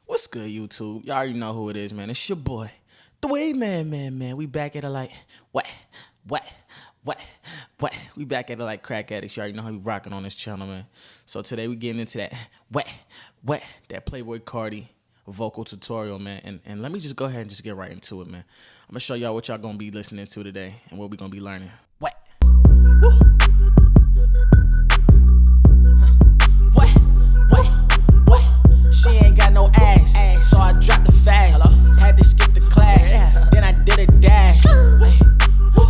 What's good, YouTube? Y'all already know who it is, man. It's your boy, the way man. We back at it like what? We back at it like crack addicts. You already know how we rocking on this channel, man. So today we getting into that that Playboi Carti vocal tutorial, man. And let me just go ahead and just get right into it, man. I'm gonna show y'all what y'all gonna be listening to today and what we gonna be learning. She ain't got no ass, so I dropped the fag. Had to skip the class, then I did a dash.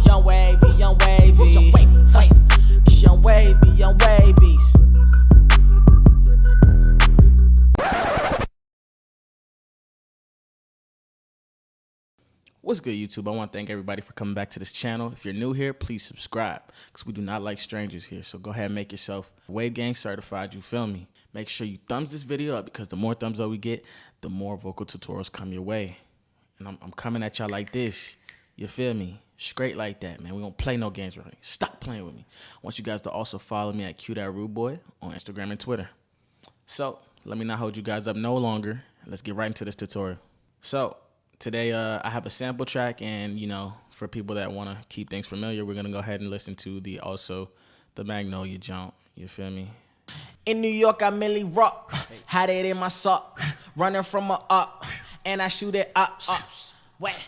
Young wavy. It's young wavies. What's good, YouTube? I want to thank everybody for coming back to this channel. If you're new here, please subscribe, because we do not like strangers here. So go ahead and make yourself Wave Gang certified, you feel me? Make sure you thumbs this video up, because the more thumbs up we get, the more vocal tutorials come your way. And I'm coming at y'all like this, you feel me? Straight like that, man. We don't play no games right. Stop playing with me. I want you guys to also follow me at Q.Rudeboy on Instagram and Twitter. So let me not hold you guys up no longer. Let's get right into this tutorial. So today, I have a sample track, and for people that want to keep things familiar, we're gonna go ahead and listen to the Magnolia jump. You feel me? In New York, I merely rock, had it in my sock, running from a up, and I shoot it ups. Wet,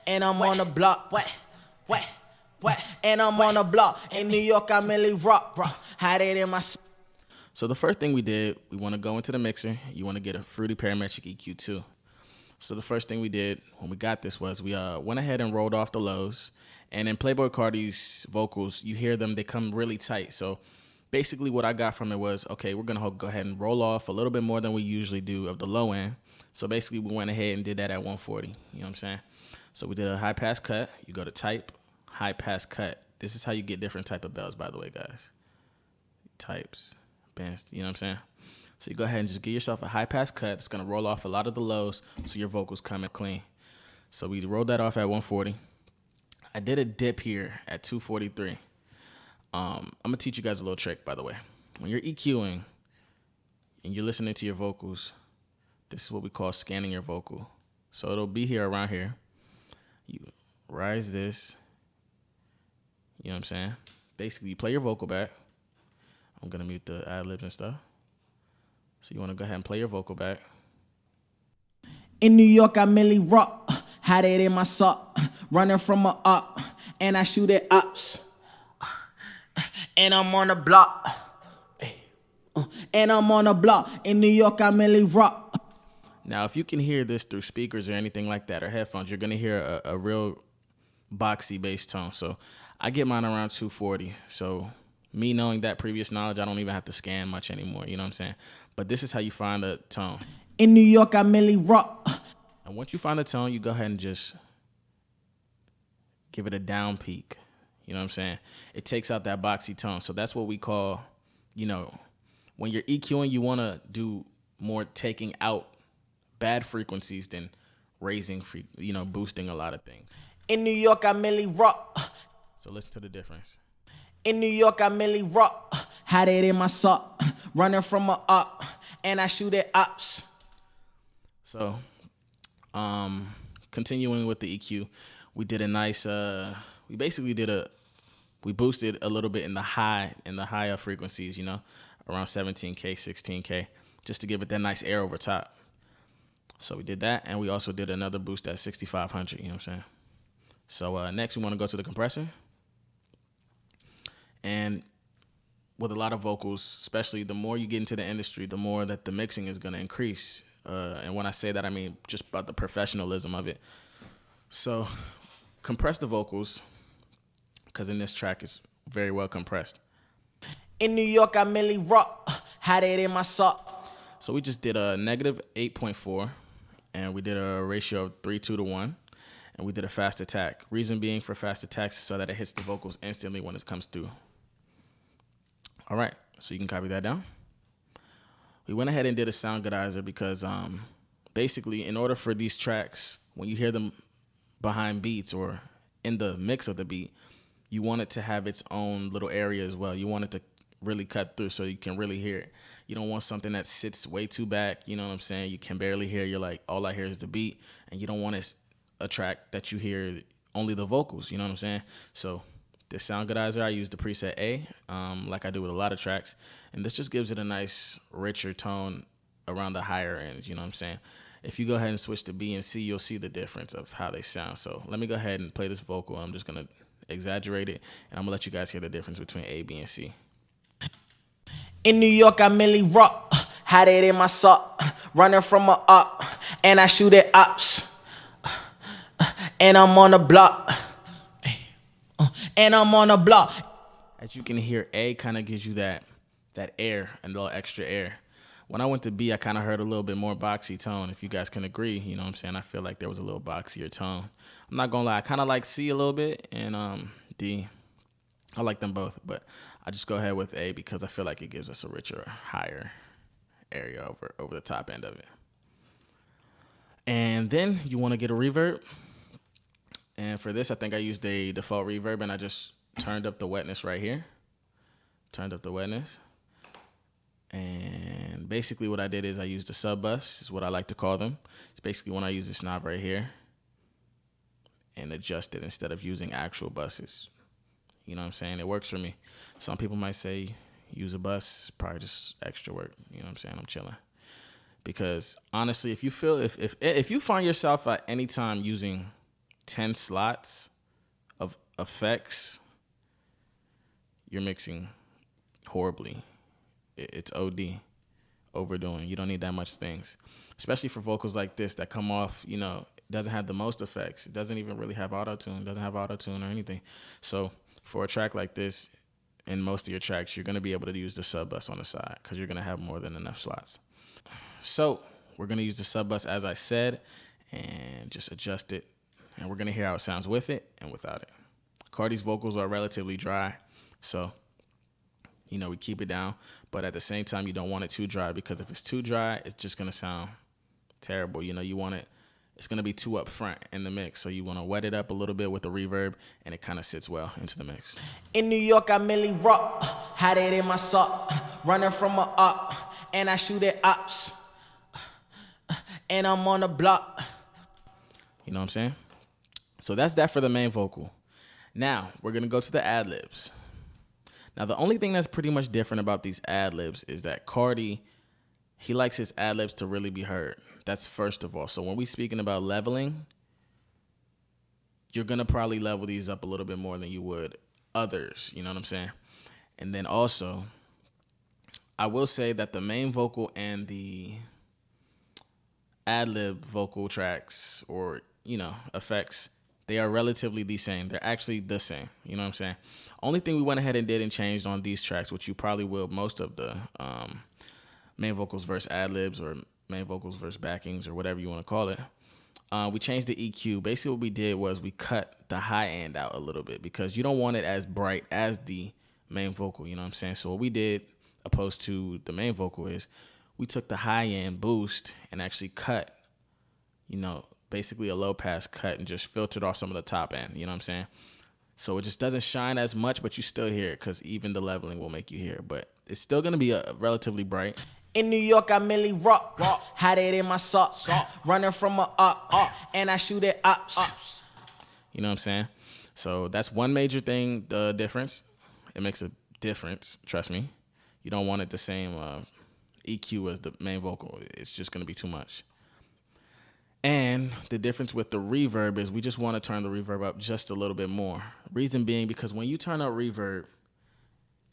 and I'm on the block. Wet, and I'm on the block. In New York, I merely rock, had it in my sock. So the first thing we did, we want to go into the mixer. You want to get a fruity Parametric Eq2. So the first thing we did when we got this was we went ahead and rolled off the lows. And in Playboi Carti's vocals, you hear them, they come really tight. So basically what I got from it was, okay, we're going to go ahead and roll off a little bit more than we usually do of the low end. So basically we went ahead and did that at 140. You know what I'm saying? So we did a high pass cut. You go to type, high pass cut. This is how you get different type of bells, by the way, guys. Types, bands, you know what I'm saying? So you go ahead and just give yourself a high pass cut. It's going to roll off a lot of the lows so your vocals come in clean. So we rolled that off at 140. I did a dip here at 243. I'm going to teach you guys a little trick, by the way. When you're EQing and you're listening to your vocals, this is what we call scanning your vocal. So it'll be here around here. You rise this. You know what I'm saying? Basically, you play your vocal back. I'm going to mute the Ad-Libs and stuff. So you want to go ahead and play your vocal back. In New York, I merely rock, had it in my sock, running from a up, and I shoot it ups. And I'm on the block. And I'm on the block. In New York, I merely rock. Now, if you can hear this through speakers or anything like that, or headphones, you're going to hear a real boxy bass tone. So I get mine around 240. So me knowing that previous knowledge, I don't even have to scan much anymore. You know what I'm saying? But this is how you find a tone. In New York, I merely rock. And once you find a tone, you go ahead and just give it a down peak. You know what I'm saying? It takes out that boxy tone. So that's what we call, when you're EQing, you want to do more taking out bad frequencies than raising, boosting a lot of things. In New York, I merely rock. So listen to the difference. In New York, I merely rock, had it in my sock, running from a up, and I shoot it ups. So, continuing with the EQ, we did a nice, we boosted a little bit in the higher frequencies, around 17K, 16K, just to give it that nice air over top. So we did that, and we also did another boost at 6,500, you know what I'm saying? So next we want to go to the compressor. And with a lot of vocals, especially the more you get into the industry, the more that the mixing is going to increase. And when I say that, I mean just about the professionalism of it. So compress the vocals, because in this track it's very well compressed. In New York, I merely rock, had it in my sock. So we just did a negative 8.4, and we did a ratio of 3:2 and we did a fast attack. Reason being for fast attacks is so that it hits the vocals instantly when it comes through. All right, so you can copy that down. We went ahead and did a sound godizer because basically in order for these tracks, when you hear them behind beats or in the mix of the beat, you want it to have its own little area as well. You want it to really cut through so you can really hear it. You don't want something that sits way too back. You know what I'm saying? You can barely hear. You're like, all I hear is the beat. And you don't want a track that you hear only the vocals. You know what I'm saying? So this Soundgoodizer, I use the preset A, like I do with a lot of tracks. And this just gives it a nice, richer tone around the higher ends. You know what I'm saying? If you go ahead and switch to B and C, you'll see the difference of how they sound. So let me go ahead and play this vocal. I'm just going to exaggerate it, and I'm going to let you guys hear the difference between A, B, and C. In New York, I mainly rock, had it in my sock, running from a up, and I shoot at ops, and I'm on the block, and I'm on the block. As you can hear, A kind of gives you that air and a little extra air. When I went to B, I kind of heard a little bit more boxy tone, if you guys can agree. You know what I'm saying? I feel like there was a little boxier tone. I'm not going to lie, I kind of like C a little bit, and D. I like them both, but I just go ahead with A because I feel like it gives us a richer, higher area over the top end of it. And then you want to get a reverb. And for this, I think I used a default reverb, and I just turned up the wetness right here. Turned up the wetness. And basically what I did is I used a sub bus, is what I like to call them. It's basically when I use this knob right here and adjust it instead of using actual buses. You know what I'm saying? It works for me. Some people might say use a bus, it's probably just extra work. You know what I'm saying? I'm chilling. Because honestly, if you feel if you find yourself at any time using 10 slots of effects, you're mixing horribly. It's OD, overdoing. You don't need that much things, especially for vocals like this that come off, you know, doesn't have the most effects. It doesn't even really have auto-tune, doesn't have auto-tune or anything. So for a track like this, in most of your tracks, you're going to be able to use the sub bus on the side because you're going to have more than enough slots. So we're going to use the sub bus, as I said, and just adjust it. And we're going to hear how it sounds with it and without it. Carti's vocals are relatively dry, so you know, we keep it down, but at the same time, you don't want it too dry because if it's too dry, it's just going to sound terrible. You know, you want it, it's going to be too up front in the mix. So you want to wet it up a little bit with the reverb, and it kind of sits well into the mix. In New York, I mainly rock, had it in my sock, running from a up, and I shoot at ops, and I'm on the block. You know what I'm saying? So that's that for the main vocal. Now, we're going to go to the ad-libs. Now, the only thing that's pretty much different about these ad-libs is that Carti, he likes his ad-libs to really be heard. That's first of all. So when we're speaking about leveling, you're going to probably level these up a little bit more than you would others. You know what I'm saying? And then also, I will say that the main vocal and the ad-lib vocal tracks or, you know, effects, they are relatively the same. They're actually the same. You know what I'm saying? Only thing we went ahead and did and changed on these tracks, which you probably will most of the main vocals versus ad-libs or main vocals versus backings or whatever you want to call it, we changed the EQ. Basically what we did was we cut the high end out a little bit because you don't want it as bright as the main vocal. You know what I'm saying? So what we did, opposed to the main vocal, is we took the high end boost and actually cut, you know, basically a low pass cut and just filtered off some of the top end. You know what I'm saying? So it just doesn't shine as much, but you still hear it because even the leveling will make you hear it. But it's still going to be a relatively bright. In New York, I mainly rock, had it in my sock, running from a up, and I shoot at ops. You know what I'm saying? So that's one major thing, the difference. It makes a difference, trust me. You don't want it the same EQ as the main vocal. It's just going to be too much. And the difference with the reverb is we just want to turn the reverb up just a little bit more. Reason being because when you turn up reverb,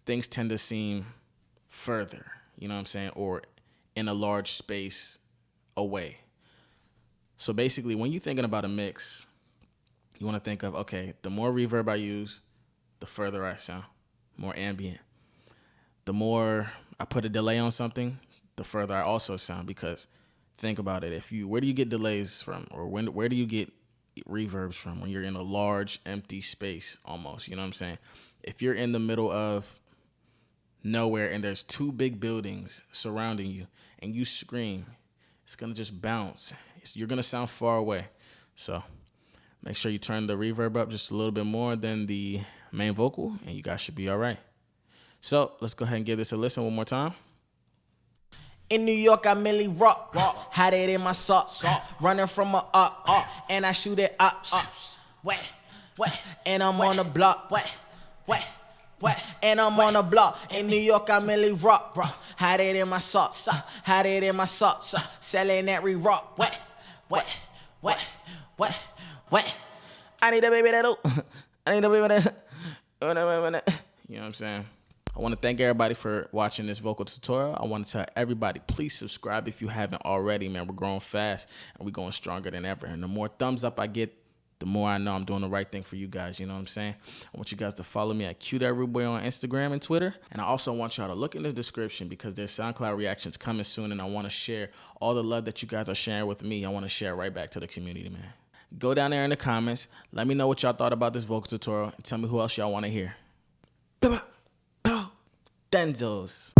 things tend to seem further, you know what I'm saying, or in a large space away. So basically, when you're thinking about a mix, you want to think of, okay, the more reverb I use, the further I sound, more ambient. The more I put a delay on something, the further I also sound because think about it. Where do you get delays from, or where do you get reverbs from when you're in a large empty space almost? You know what I'm saying? If you're in the middle of nowhere and there's two big buildings surrounding you and you scream, it's gonna just bounce. You're gonna sound far away. So make sure you turn the reverb up just a little bit more than the main vocal, and you guys should be all right. So let's go ahead and give this a listen one more time. In New York, I merely rock. Had it in my socks. Running from a up. And I shoot it ups. Wet. And I'm on the block. Wet. And I'm on the block. In New York, I merely rock. Had it in my socks. Had it in my socks. Selling every rock. Wet. I need a baby that do. I need a baby that. You know what I'm saying? I want to thank everybody for watching this vocal tutorial. I want to tell everybody, please subscribe if you haven't already, man. We're growing fast and we're going stronger than ever. And the more thumbs up I get, the more I know I'm doing the right thing for you guys. You know what I'm saying? I want you guys to follow me at Q.Boy on Instagram and Twitter. And I also want y'all to look in the description because there's SoundCloud reactions coming soon. And I want to share all the love that you guys are sharing with me. I want to share it right back to the community, man. Go down there in the comments. Let me know what y'all thought about this vocal tutorial and tell me who else y'all want to hear. Denzos.